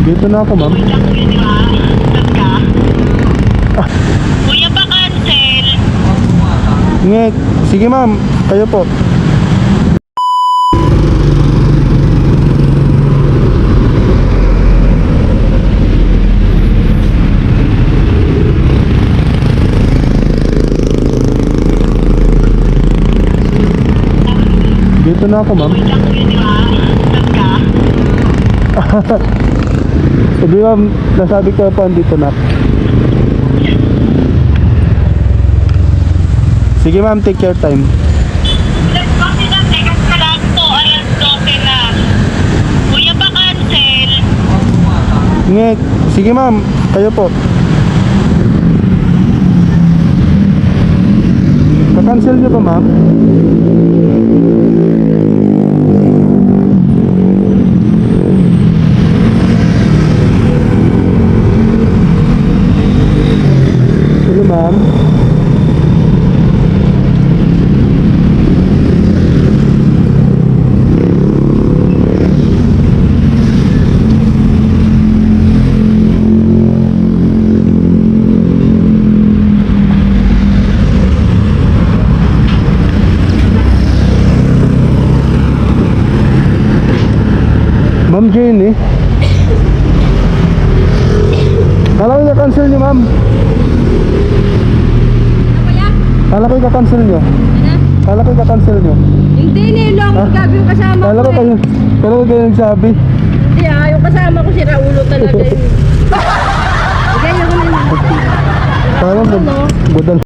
Dito na ako, ma'am. Wait lang kuya, di ba? Saan ka? Kuya, pa cancel. Ngek. Sige, ma'am. Kayo po. Dito na ako, ma'am. Wait lang kuya, di ba? Saan ka? Sabi, ma'am, nasabi ko pa dito na. Sige, ma'am, take your time. Kasi na, text ka lang to. Alas 12 na. Kuya, pa cancel. Ngek. Sige, ma'am. Kayo po. Ka-cancel niyo ba, ma'am? Sige, ma'am. Ma'am Jenny, kala ko i-cancel nyo, ma'am. Kala ko i-cancel nyo. Kala ko i-cancel nyo. Hindi, nilong. Gabi yung kasama Kala ko ko kayo, kala ko kayo nagsabi. Hindi yung kasama ko si Raulo talaga yun. Hindi, yung Parang budal.